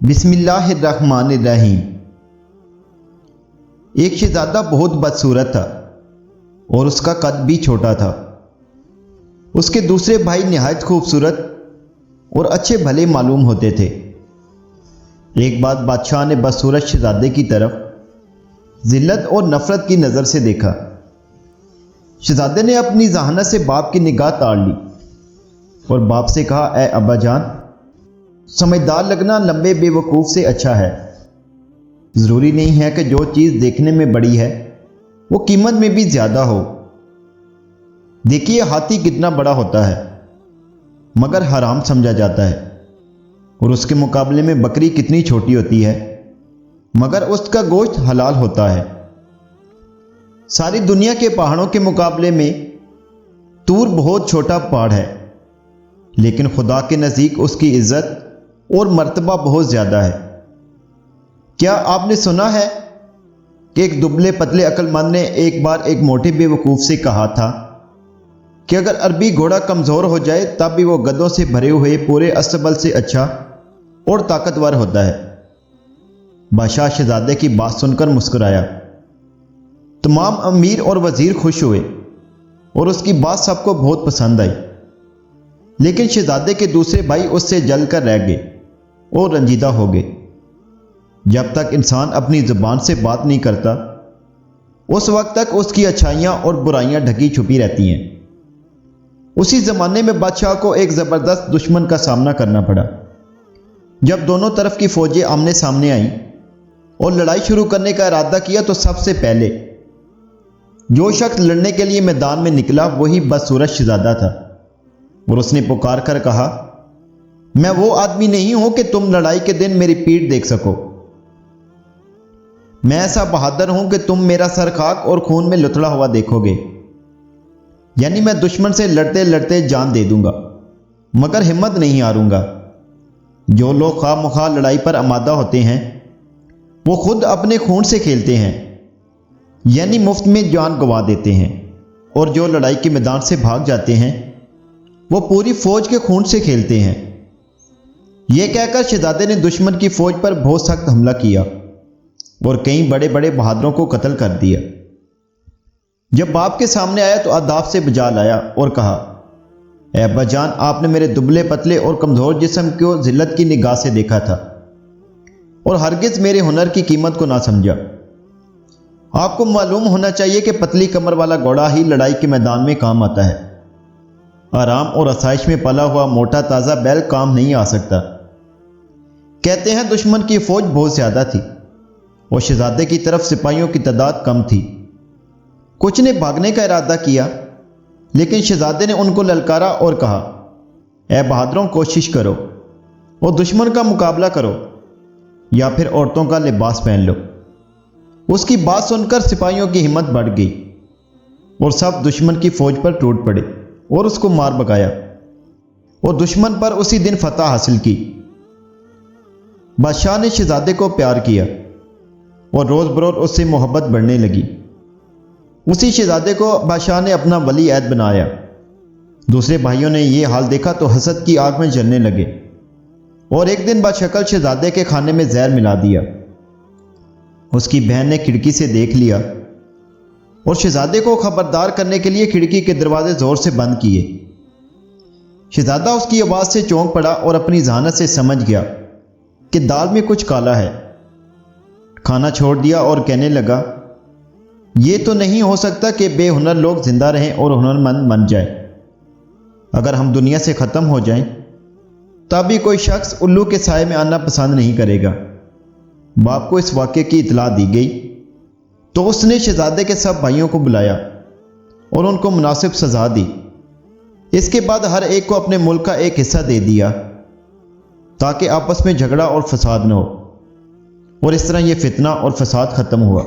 بسم اللہ الرحمن الرحیم۔ ایک شہزادہ بہت بدصورت تھا اور اس کا قد بھی چھوٹا تھا۔ اس کے دوسرے بھائی نہایت خوبصورت اور اچھے بھلے معلوم ہوتے تھے۔ ایک بات بادشاہ نے بدصورت شہزادے کی طرف ذلت اور نفرت کی نظر سے دیکھا۔ شہزادے نے اپنی ذہانت سے باپ کی نگاہ تاڑ لی اور باپ سے کہا، اے ابا جان، سمجھدار لگنا لمبے بے وقوف سے اچھا ہے۔ ضروری نہیں ہے کہ جو چیز دیکھنے میں بڑی ہے وہ قیمت میں بھی زیادہ ہو۔ دیکھیے ہاتھی کتنا بڑا ہوتا ہے مگر حرام سمجھا جاتا ہے، اور اس کے مقابلے میں بکری کتنی چھوٹی ہوتی ہے مگر اس کا گوشت حلال ہوتا ہے۔ ساری دنیا کے پہاڑوں کے مقابلے میں طور بہت چھوٹا پہاڑ ہے، لیکن خدا کے نزدیک اس کی عزت اور مرتبہ بہت زیادہ ہے۔ کیا آپ نے سنا ہے کہ ایک دبلے پتلے عقل مند نے ایک بار ایک موٹے بے وقوف سے کہا تھا کہ اگر عربی گھوڑا کمزور ہو جائے تب بھی وہ گدھوں سے بھرے ہوئے پورے استبل سے اچھا اور طاقتور ہوتا ہے۔ بادشاہ شہزادے کی بات سن کر مسکرایا۔ تمام امیر اور وزیر خوش ہوئے اور اس کی بات سب کو بہت پسند آئی، لیکن شہزادے کے دوسرے بھائی اس سے جل کر رہ گئے اور رنجیدہ ہو گئے۔ جب تک انسان اپنی زبان سے بات نہیں کرتا اس وقت تک اس کی اچھائیاں اور برائیاں ڈھکی چھپی رہتی ہیں۔ اسی زمانے میں بادشاہ کو ایک زبردست دشمن کا سامنا کرنا پڑا۔ جب دونوں طرف کی فوجیں آمنے سامنے آئیں اور لڑائی شروع کرنے کا ارادہ کیا تو سب سے پہلے جو شخص لڑنے کے لیے میدان میں نکلا وہی بدصورت شہزادہ تھا، اور اس نے پکار کر کہا، میں وہ آدمی نہیں ہوں کہ تم لڑائی کے دن میری پیٹھ دیکھ سکو۔ میں ایسا بہادر ہوں کہ تم میرا سر خاک اور خون میں لتڑا ہوا دیکھو گے۔ یعنی میں دشمن سے لڑتے لڑتے جان دے دوں گا مگر ہمت نہیں ہاروں گا۔ جو لوگ خواہ مخواہ لڑائی پر آمادہ ہوتے ہیں وہ خود اپنے خون سے کھیلتے ہیں، یعنی مفت میں جان گنوا دیتے ہیں، اور جو لڑائی کے میدان سے بھاگ جاتے ہیں وہ پوری فوج کے خون سے کھیلتے ہیں۔ یہ کہہ کر شہزادے نے دشمن کی فوج پر بہت سخت حملہ کیا اور کئی بڑے بڑے بہادروں کو قتل کر دیا۔ جب باپ کے سامنے آیا تو اداب سے بجا لایا اور کہا، اے ابا جان، آپ نے میرے دبلے پتلے اور کمزور جسم کو ذلت کی نگاہ سے دیکھا تھا اور ہرگز میرے ہنر کی قیمت کو نہ سمجھا۔ آپ کو معلوم ہونا چاہیے کہ پتلی کمر والا گھوڑا ہی لڑائی کے میدان میں کام آتا ہے۔ آرام اور آسائش میں پلا ہوا موٹا تازہ بیل کام نہیں آ سکتا۔ کہتے ہیں دشمن کی فوج بہت زیادہ تھی اور شہزادے کی طرف سپاہیوں کی تعداد کم تھی۔ کچھ نے بھاگنے کا ارادہ کیا، لیکن شہزادے نے ان کو للکارا اور کہا، اے بہادروں، کوشش کرو اور دشمن کا مقابلہ کرو یا پھر عورتوں کا لباس پہن لو۔ اس کی بات سن کر سپاہیوں کی ہمت بڑھ گئی اور سب دشمن کی فوج پر ٹوٹ پڑے اور اس کو مار بگایا اور دشمن پر اسی دن فتح حاصل کی۔ بادشاہ نے شہزادے کو پیار کیا اور روز بروز اس سے محبت بڑھنے لگی۔ اسی شہزادے کو بادشاہ نے اپنا ولی عہد بنایا۔ دوسرے بھائیوں نے یہ حال دیکھا تو حسد کی آگ میں جلنے لگے اور ایک دن بدشکل شہزادے کے کھانے میں زہر ملا دیا۔ اس کی بہن نے کھڑکی سے دیکھ لیا اور شہزادے کو خبردار کرنے کے لیے کھڑکی کے دروازے زور سے بند کیے۔ شہزادہ اس کی آواز سے چونک پڑا اور اپنی ذہانت سے سمجھ گیا کہ دال میں کچھ کالا ہے۔ کھانا چھوڑ دیا اور کہنے لگا، یہ تو نہیں ہو سکتا کہ بے ہنر لوگ زندہ رہیں اور ہنرمند بن جائیں۔ اگر ہم دنیا سے ختم ہو جائیں تب بھی کوئی شخص الو کے سائے میں آنا پسند نہیں کرے گا۔ باپ کو اس واقعے کی اطلاع دی گئی تو اس نے شہزادے کے سب بھائیوں کو بلایا اور ان کو مناسب سزا دی۔ اس کے بعد ہر ایک کو اپنے ملک کا ایک حصہ دے دیا تاکہ آپس میں جھگڑا اور فساد نہ ہو، اور اس طرح یہ فتنہ اور فساد ختم ہوا۔